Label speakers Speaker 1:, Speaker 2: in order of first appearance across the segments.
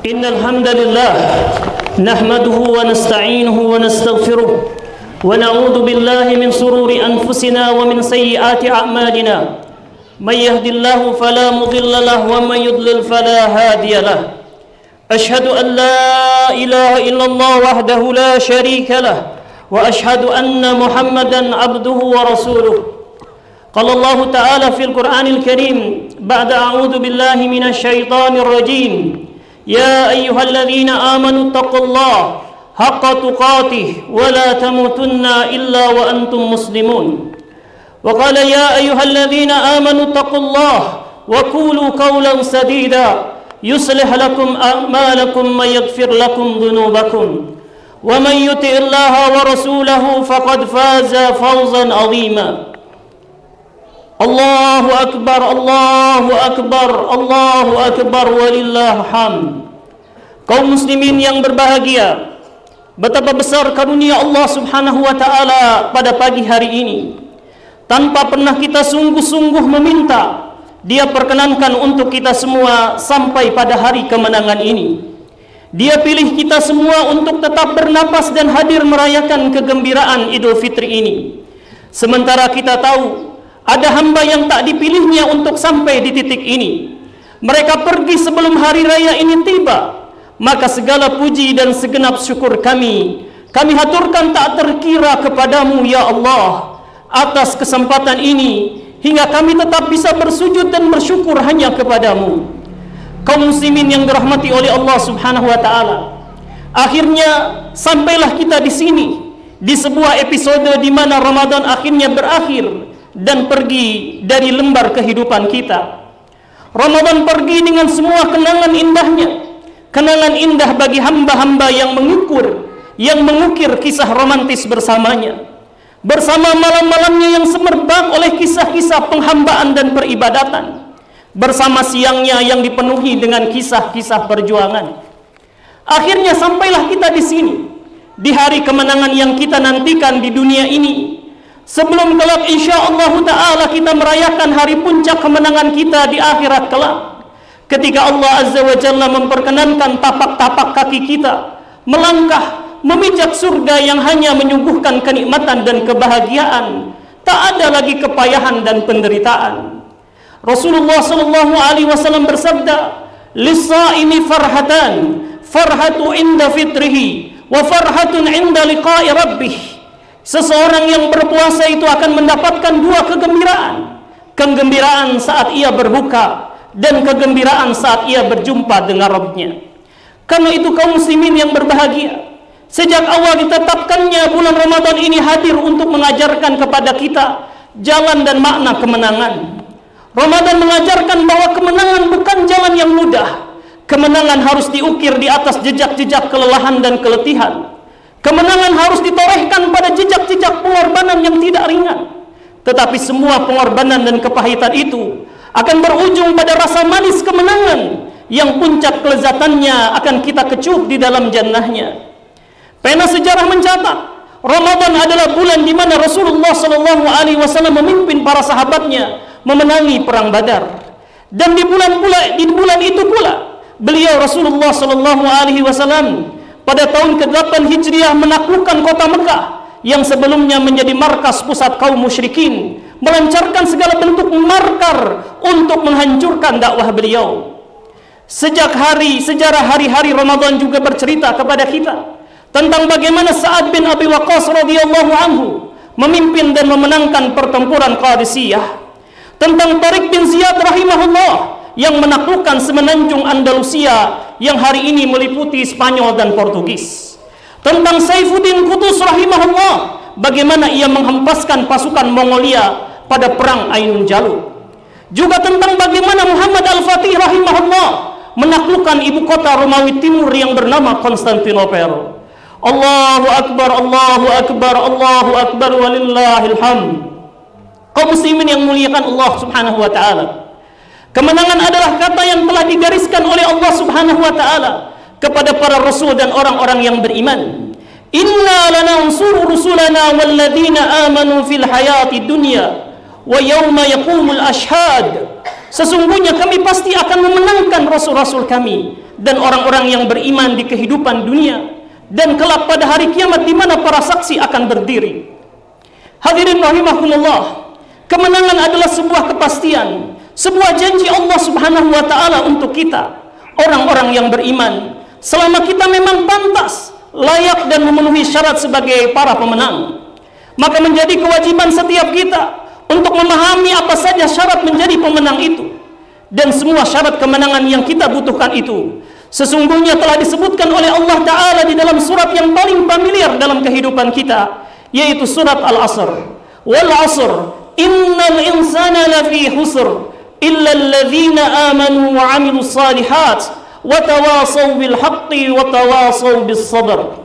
Speaker 1: إن الحمد لله نحمده ونستعينه ونستغفره ونعوذ بالله من شرور أنفسنا ومن سيئات أعمالنا من يهد الله فلا مضل له ومن يضلل فلا هادي له أشهد أن لا إله إلا الله وحده لا شريك له وأشهد أن محمدا عبده ورسوله قال الله تعالى في القرآن الكريم بعد أعوذ بالله من الشيطان الرجيم يا أيها الذين آمنوا اتقوا الله حق تقاته ولا تموتن إلا وأنتم مسلمون وقال يا أيها الذين آمنوا اتقوا الله وقولوا قولا سديدا يصلح لكم أعمالكم ويغفر لكم ذنوبكم ومن يطع الله ورسوله فقد فاز فوزا عظيما الله أكبر الله أكبر الله أكبر walillah hamd. Kaum muslimin yang berbahagia, betapa besar karunia Allah Subhanahu wa taala pada pagi hari ini. Tanpa pernah kita sungguh-sungguh meminta, Dia perkenankan untuk kita semua sampai pada hari kemenangan ini. Dia pilih kita semua untuk tetap bernapas dan hadir merayakan kegembiraan Idul Fitri ini. Sementara kita tahu ada hamba yang tak dipilihnya untuk sampai di titik ini. Mereka pergi sebelum hari raya ini tiba. Maka segala puji dan segenap syukur kami haturkan tak terkira kepadamu ya Allah atas kesempatan ini, hingga kami tetap bisa bersujud dan bersyukur hanya kepadamu. Kaum muslimin yang dirahmati oleh Allah Subhanahu wa taala, akhirnya sampailah kita di sini, di sebuah episode di mana Ramadan akhirnya berakhir dan pergi dari lembar kehidupan kita. Ramadan pergi dengan semua kenangan indahnya, kenangan indah bagi hamba-hamba yang mengukir kisah romantis bersamanya, bersama malam-malamnya yang semerbak oleh kisah-kisah penghambaan dan peribadatan, bersama siangnya yang dipenuhi dengan kisah-kisah perjuangan. Akhirnya sampailah kita di sini, di hari kemenangan yang kita nantikan di dunia ini. Sebelum kelak insyaallah ta'ala kita merayakan hari puncak kemenangan kita di akhirat kelak, ketika Allah Azza wa Jalla memperkenankan tapak-tapak kaki kita melangkah memijak surga yang hanya menyuguhkan kenikmatan dan kebahagiaan, tak ada lagi kepayahan dan penderitaan. Rasulullah sallallahu alaihi wasallam bersabda, "Lis-shaimi farhatan, farhatu inda fitrihi wa farhatun inda liqa'i rabbih." Seseorang yang berpuasa itu akan mendapatkan dua kegembiraan. Kegembiraan saat ia berbuka dan kegembiraan saat ia berjumpa dengan Rabb-Nya. Karena itu kaum muslimin yang berbahagia, sejak awal ditetapkannya bulan Ramadan ini hadir untuk mengajarkan kepada kita jalan dan makna kemenangan. Ramadan mengajarkan bahwa kemenangan bukan jalan yang mudah. Kemenangan harus diukir di atas jejak-jejak kelelahan dan keletihan. Kemenangan harus ditorehkan pada jejak-jejak pengorbanan yang tidak ringan. Tetapi semua pengorbanan dan kepahitan itu akan berujung pada rasa manis kemenangan yang puncak kelezatannya akan kita kecup di dalam jannahnya. Pena sejarah mencatat, Ramadan adalah bulan di mana Rasulullah SAW memimpin para sahabatnya memenangi perang Badar. Dan di bulan itu pula beliau Rasulullah SAW pada tahun ke-8 Hijriah menaklukkan kota Mekah yang sebelumnya menjadi markas pusat kaum musyrikin, melancarkan segala bentuk markar untuk menghancurkan dakwah beliau. Sejarah hari-hari Ramadan juga bercerita kepada kita tentang bagaimana Sa'ad bin Abi Waqqas radhiyallahu anhu memimpin dan memenangkan pertempuran Qadisiyah, tentang Tariq bin Ziyad rahimahullah yang menaklukkan semenanjung Andalusia yang hari ini meliputi Spanyol dan Portugis, tentang Saifuddin Qutus rahimahullah, bagaimana ia menghempaskan pasukan Mongolia pada perang Ainun Jalut, juga tentang bagaimana Muhammad Al-Fatih rahimahullah menaklukkan ibu kota Romawi Timur yang bernama Konstantinopel. Allahu Akbar, Allahu Akbar, Allahu Akbar walillahil hamd. Kaum muslimin yang muliakan Allah Subhanahu wa taala, kemenangan adalah kata yang telah digariskan oleh Allah Subhanahu wa taala kepada para rasul dan orang-orang yang beriman. Inna lanansuru rusulana walladzina amanu fil hayati dunya wa yauma yaqumul ashhad. Sesungguhnya kami pasti akan memenangkan rasul-rasul kami dan orang-orang yang beriman di kehidupan dunia dan kelak pada hari kiamat di mana para saksi akan berdiri. Hadirin rahimakumullah, kemenangan adalah sebuah kepastian, sebuah janji Allah Subhanahu wa taala untuk kita, orang-orang yang beriman, selama kita memang pantas, layak dan memenuhi syarat sebagai para pemenang. Maka menjadi kewajiban setiap kita untuk memahami apa saja syarat menjadi pemenang itu. Dan semua syarat kemenangan yang kita butuhkan itu sesungguhnya telah disebutkan oleh Allah Ta'ala di dalam surat yang paling familiar dalam kehidupan kita, yaitu surat Al-Asr. Wal asr, innal insana lafi husr, illa alladhina amanu wa amilus salihat, wa tawasaw bil haqqi wa tawasaw bis sabr.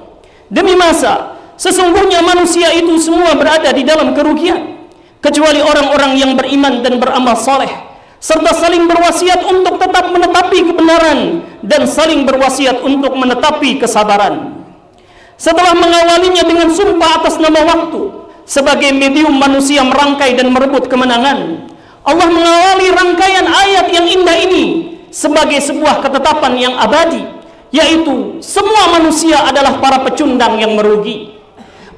Speaker 1: Demi masa, sesungguhnya manusia itu semua berada di dalam kerugian, kecuali orang-orang yang beriman dan beramal saleh, serta saling berwasiat untuk tetap menetapi kebenaran dan saling berwasiat untuk menetapi kesabaran. Setelah mengawalinya dengan sumpah atas nama waktu sebagai medium manusia merangkai dan merebut kemenangan, Allah mengawali rangkaian ayat yang indah ini sebagai sebuah ketetapan yang abadi, yaitu semua manusia adalah para pecundang yang merugi.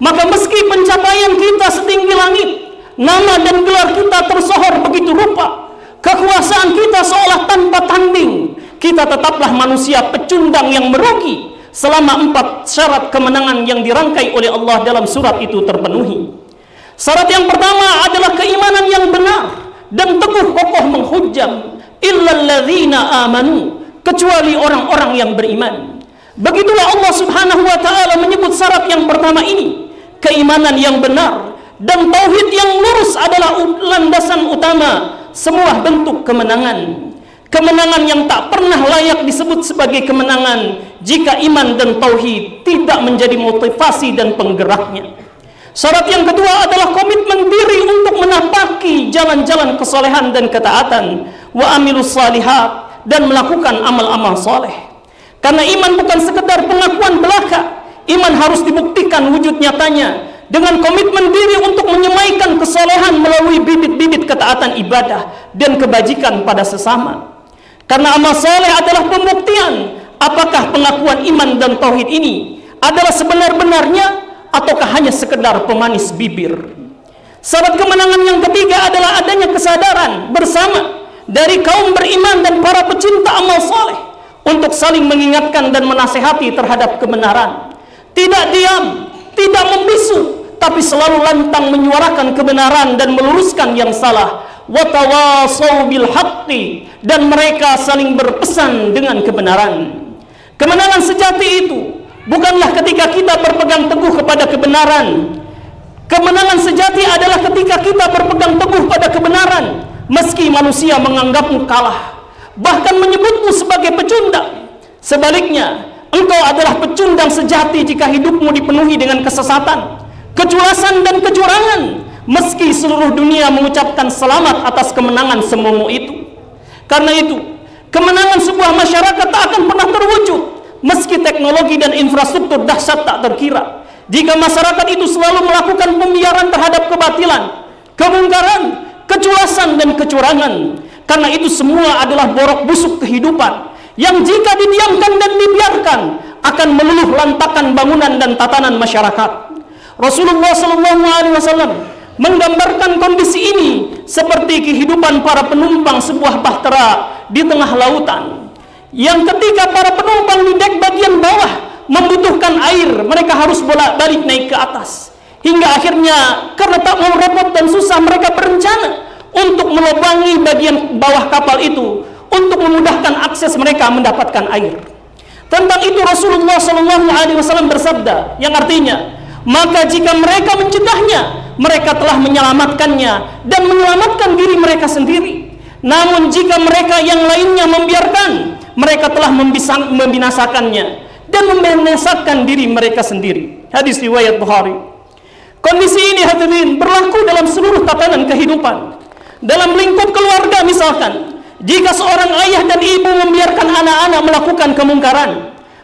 Speaker 1: Maka meski pencapaian kita setinggi langit, nama dan gelar kita tersohor begitu rupa, kekuasaan kita seolah tanpa tanding, kita tetaplah manusia pecundang yang merugi selama 4 syarat kemenangan yang dirangkai oleh Allah dalam surat itu terpenuhi. Syarat yang pertama adalah keimanan yang benar dan teguh kokoh menghujam, illalladzina amanu, kecuali orang-orang yang beriman. Begitulah Allah Subhanahu wa taala menyebut syarat yang pertama ini, keimanan yang benar dan tauhid yang lurus adalah landasan utama semua bentuk kemenangan. Kemenangan yang tak pernah layak disebut sebagai kemenangan jika iman dan tauhid tidak menjadi motivasi dan penggeraknya. Syarat yang kedua adalah komitmen diri untuk menapaki jalan-jalan kesolehan dan ketaatan, wa amilus salihat, dan melakukan amal-amal soleh. Karena iman bukan sekedar pengakuan belaka, iman harus dibuktikan wujud nyatanya dengan komitmen diri untuk menyemaikan kesolehan melalui bibit-bibit ketaatan ibadah dan kebajikan pada sesama. Karena amal soleh adalah pembuktian apakah pengakuan iman dan tauhid ini adalah sebenar-benarnya ataukah hanya sekedar pemanis bibir. Syarat kemenangan yang ketiga adalah adanya kesadaran bersama dari kaum beriman dan para pecinta amal soleh untuk saling mengingatkan dan menasehati terhadap kebenaran. Tidak diam, tidak membisu, tapi selalu lantang menyuarakan kebenaran dan meluruskan yang salah. Wa tawasaw bil haqqi, dan mereka saling berpesan dengan kebenaran. Kemenangan sejati itu bukanlah ketika kita berpegang teguh kepada kebenaran. Kemenangan sejati adalah ketika kita berpegang teguh pada kebenaran meski manusia menganggapmu kalah, bahkan menyebutmu sebagai pecundang. Sebaliknya, engkau adalah pecundang sejati jika hidupmu dipenuhi dengan kesesatan, keculasan dan kecurangan, meski seluruh dunia mengucapkan selamat atas kemenangan semumu itu. Karena itu, kemenangan sebuah masyarakat tak akan pernah terwujud meski teknologi dan infrastruktur dahsyat tak terkira, jika masyarakat itu selalu melakukan pembiaran terhadap kebatilan, kemungkaran, keculasan dan kecurangan. Karena itu semua adalah borok busuk kehidupan yang jika didiamkan dan dibiarkan akan meluluh lantakan bangunan dan tatanan masyarakat. Rasulullah SAW menggambarkan kondisi ini seperti kehidupan para penumpang sebuah bahtera di tengah lautan, yang ketika para penumpang di dek bagian bawah membutuhkan air, mereka harus bolak-balik naik ke atas, hingga akhirnya karena tak mau repot dan susah, mereka berencana untuk melubangi bagian bawah kapal itu untuk memudahkan akses mereka mendapatkan air. Tentang itu Rasulullah SAW bersabda, yang artinya, maka jika mereka mencegahnya, mereka telah menyelamatkannya dan menyelamatkan diri mereka sendiri. Namun jika mereka yang lainnya membiarkan, mereka telah membinasakannya dan membinasakan diri mereka sendiri. Hadis riwayat Bukhari. Kondisi ini hadirin berlaku dalam seluruh tatanan kehidupan. Dalam lingkup keluarga misalkan, jika seorang ayah dan ibu membiarkan anak-anak melakukan kemungkaran,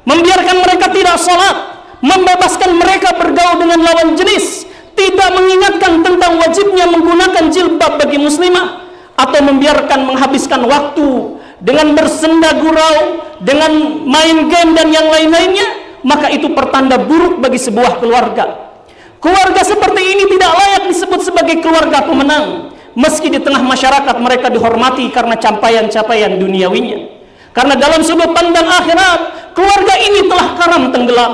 Speaker 1: membiarkan mereka tidak sholat, membebaskan mereka bergaul dengan lawan jenis, tidak mengingatkan tentang wajibnya menggunakan jilbab bagi muslimah, atau membiarkan menghabiskan waktu dengan bersenda gurau, dengan main game dan yang lain-lainnya, maka itu pertanda buruk bagi sebuah keluarga. Keluarga seperti ini tidak layak disebut sebagai keluarga pemenang, meski di tengah masyarakat mereka dihormati karena capaian-capaian duniawinya. Karena dalam sudut pandang akhirat, keluarga ini telah karam tenggelam.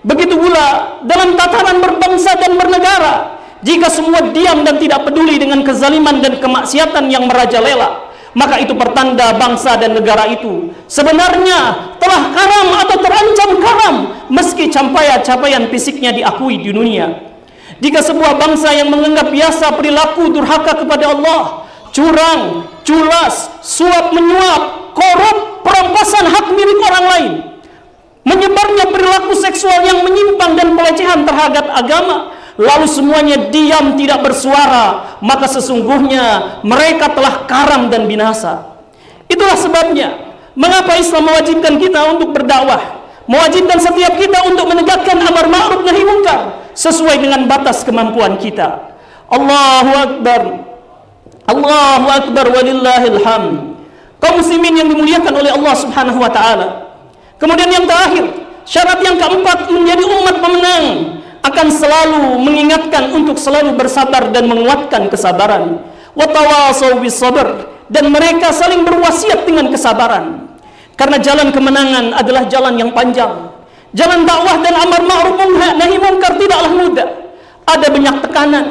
Speaker 1: Begitu pula dalam tataran berbangsa dan bernegara, jika semua diam dan tidak peduli dengan kezaliman dan kemaksiatan yang merajalela, maka itu pertanda bangsa dan negara itu sebenarnya telah karam atau terancam karam, meski capaian fisiknya diakui di dunia. Jika sebuah bangsa yang menganggap biasa perilaku durhaka kepada Allah, curang, culas, suap menyuap, korup, perampasan hak milik orang lain, menyebarnya perilaku seksual yang menyimpang dan pelecehan terhadap agama, lalu semuanya diam tidak bersuara, maka sesungguhnya mereka telah karam dan binasa. Itulah sebabnya mengapa Islam mewajibkan kita untuk berdakwah, mewajibkan setiap kita untuk menegakkan amar ma'ruf nahi munkar sesuai dengan batas kemampuan kita. Allahu Akbar, Allahu Akbar, walillahil hamd. Kaum muslimin yang dimuliakan oleh Allah Subhanahu wa taala. Kemudian yang terakhir, syarat yang keempat menjadi umat pemenang akan selalu mengingatkan untuk selalu bersabar dan menguatkan kesabaran. Wa tawassaw bis sabr, dan mereka saling berwasiat dengan kesabaran. Karena jalan kemenangan adalah jalan yang panjang. Jalan dakwah dan amar ma'ruf nahi munkar tidaklah mudah. Ada banyak tekanan,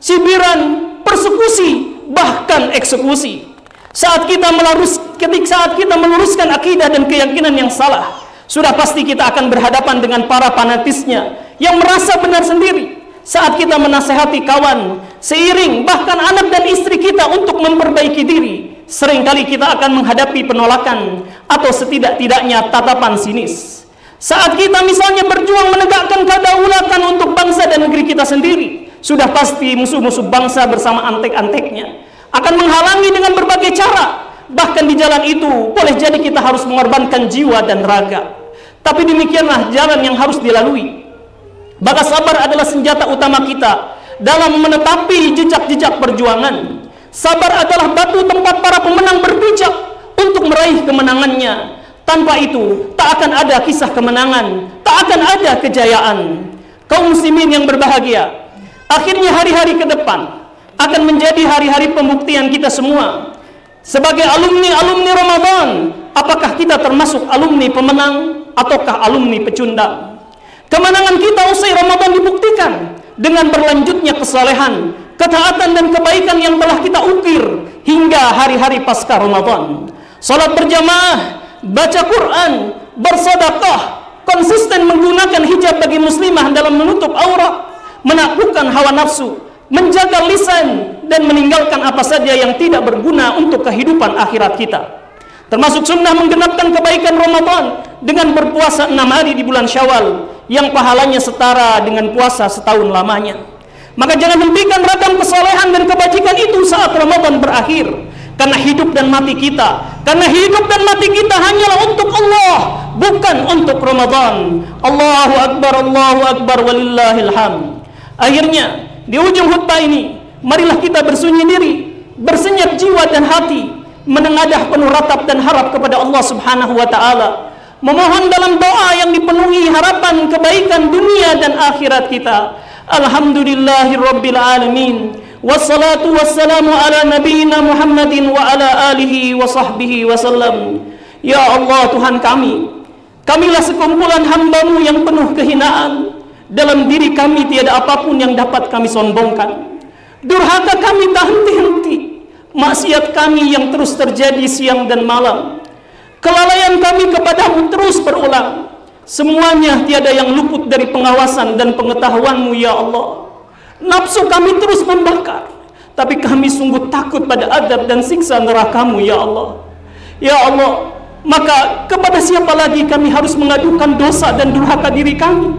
Speaker 1: cibiran, persekusi, bahkan eksekusi. Saat kita meluruskan akidah dan keyakinan yang salah, sudah pasti kita akan berhadapan dengan para fanatisnya yang merasa benar sendiri. Saat kita menasehati kawan, seiring, bahkan anak dan istri kita untuk memperbaiki diri, seringkali kita akan menghadapi penolakan atau setidak-tidaknya tatapan sinis. Saat kita misalnya berjuang menegakkan kedaulatan untuk bangsa dan negeri kita sendiri, sudah pasti musuh-musuh bangsa bersama antek-anteknya akan menghalangi dengan berbagai cara. Bahkan di jalan itu boleh jadi kita harus mengorbankan jiwa dan raga. Tapi demikianlah jalan yang harus dilalui. Maka sabar adalah senjata utama kita dalam menetapi jejak-jejak perjuangan. Sabar adalah batu tempat para pemenang berpijak untuk meraih kemenangannya. Tanpa itu tak akan ada kisah kemenangan, tak akan ada kejayaan. Kaum muslimin yang berbahagia, akhirnya hari-hari ke depan akan menjadi hari-hari pembuktian kita semua sebagai alumni Ramadan. Apakah kita termasuk alumni pemenang ataukah alumni pecundang? Kemenangan kita usai Ramadan dibuktikan dengan berlanjutnya kesalehan, ketaatan dan kebaikan yang telah kita ukir hingga hari-hari pasca Ramadan. Salat berjamaah, baca Quran, bersedekah, konsisten menggunakan hijab bagi muslimah dalam menutup aurat, menaklukkan hawa nafsu, menjaga lisan, dan meninggalkan apa saja yang tidak berguna untuk kehidupan akhirat kita. Termasuk sunnah menggenapkan kebaikan Ramadan dengan berpuasa 6 hari di bulan Syawal yang pahalanya setara dengan puasa setahun lamanya. Maka jangan hentikan ragam kesolehan dan kebajikan itu saat Ramadan berakhir. Karena hidup dan mati kita hanyalah untuk Allah, bukan untuk Ramadan. Allahu Akbar, walillahil hamd. Akhirnya di ujung khutbah ini, marilah kita bersunyi diri, bersenyap jiwa dan hati, menengadah penuh ratap dan harap kepada Allah Subhanahu wa taala, memohon dalam doa yang dipenuhi harapan kebaikan dunia dan akhirat kita. Alhamdulillahirabbil alamin, wassalatu wassalamu ala nabiyyina Muhammadin wa ala alihi wa sahbihi wasallam. Ya Allah Tuhan kamilah sekumpulan hamba-Mu yang penuh kehinaan. Dalam diri kami tiada apapun yang dapat kami sombongkan. Durhaka kami tak henti-henti, maksiat kami yang terus terjadi siang dan malam, kelalaian kami kepadamu terus berulang. Semuanya tiada yang luput dari pengawasan dan pengetahuan-Mu ya Allah. Nafsu kami terus membakar, tapi kami sungguh takut pada adab dan siksa neraka-Mu ya Allah. Ya Allah, maka kepada siapa lagi kami harus mengadukan dosa dan durhaka diri kami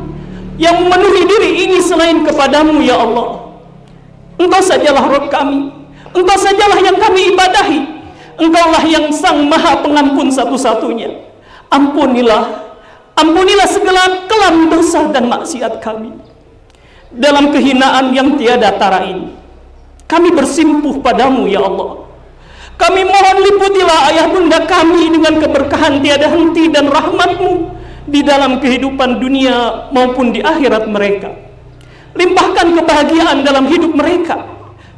Speaker 1: yang memenuhi diri ini selain kepadamu ya Allah. Engkau sajalah Rabb kami, Engkau sajalah yang kami ibadahi, Engkaulah yang sang maha pengampun satu-satunya. Ampunilah segala kelam dosa dan maksiat kami. dalam kehinaan yang tiada tara ini. Kami bersimpuh padamu ya Allah. Kami mohon liputilah ayah bunda kami dengan keberkahan tiada henti dan rahmat-Mu di dalam kehidupan dunia maupun di akhirat mereka. Limpahkan kebahagiaan dalam hidup mereka.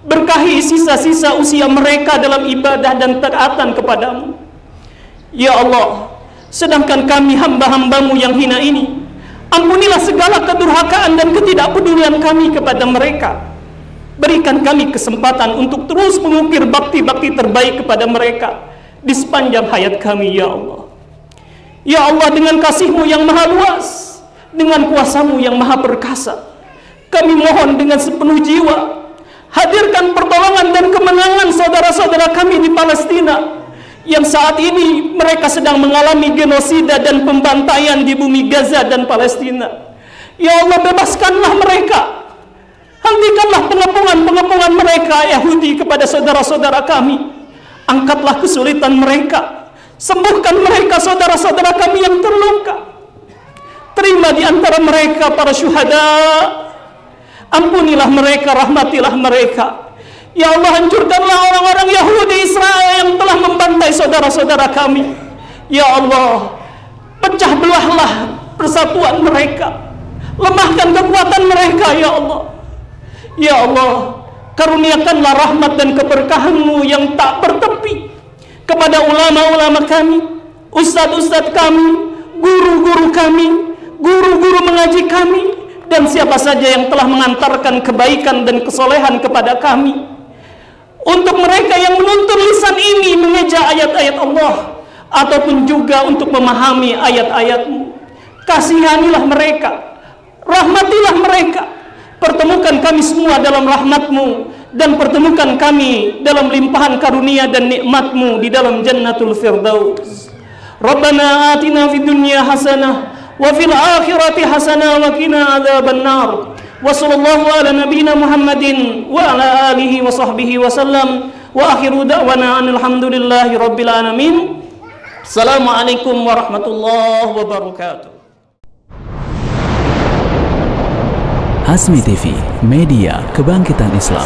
Speaker 1: Berkahi sisa-sisa usia mereka dalam ibadah dan taatan kepadamu. Ya Allah, sedangkan kami hamba-hambamu yang hina ini, ampunilah segala kedurhakaan dan ketidakpedulian kami kepada mereka. Berikan kami kesempatan untuk terus mengukir bakti-bakti terbaik kepada mereka di sepanjang hayat kami, ya Allah. Ya Allah, dengan kasih-Mu yang maha luas, dengan kuasa-Mu yang maha perkasa, kami mohon dengan sepenuh jiwa, hadirkan pertolongan dan kemenangan saudara-saudara kami di Palestina, yang saat ini mereka sedang mengalami genosida dan pembantaian di bumi Gaza dan Palestina. Ya Allah, bebaskanlah mereka. Hentikanlah pengepungan-pengepungan mereka Yahudi kepada saudara-saudara kami. Angkatlah kesulitan mereka. Sembuhkan mereka saudara-saudara kami yang terluka. Terima di antara mereka para syuhada. Ampunilah mereka, rahmatilah mereka. Ya Allah, hancurkanlah orang-orang Yahudi Israel yang telah membantai saudara-saudara kami. Ya Allah, pecah belahlah persatuan mereka. Lemahkan kekuatan mereka, ya Allah. Ya Allah, karuniakanlah rahmat dan keberkahan-Mu yang tak bertepi kepada ulama-ulama kami, ustadz-ustadz kami, guru-guru kami, guru-guru mengaji kami, dan siapa saja yang telah mengantarkan kebaikan dan kesolehan kepada kami. Untuk mereka yang menuntun lisan ini mengeja ayat-ayat Allah, ataupun juga untuk memahami ayat-ayat-Mu, kasihanilah mereka, rahmatilah mereka. Pertemukan kami semua dalam rahmat-Mu, dan pertemukan kami dalam limpahan karunia dan nikmat-Mu di dalam Jannatul Firdaus. Rabbana atina fid dunya hasanah wa fil akhirati hasanah wa qina adzabannar. Wa sallallahu ala nabiyyina Muhammadin wa ala alihi wa sahbihi wa sallam. Wa akhiru da'wana alhamdulillahi rabbil alamin. Assalamualaikum warahmatullahi wabarakatuh.
Speaker 2: Hasmi TV, media kebangkitan Islam.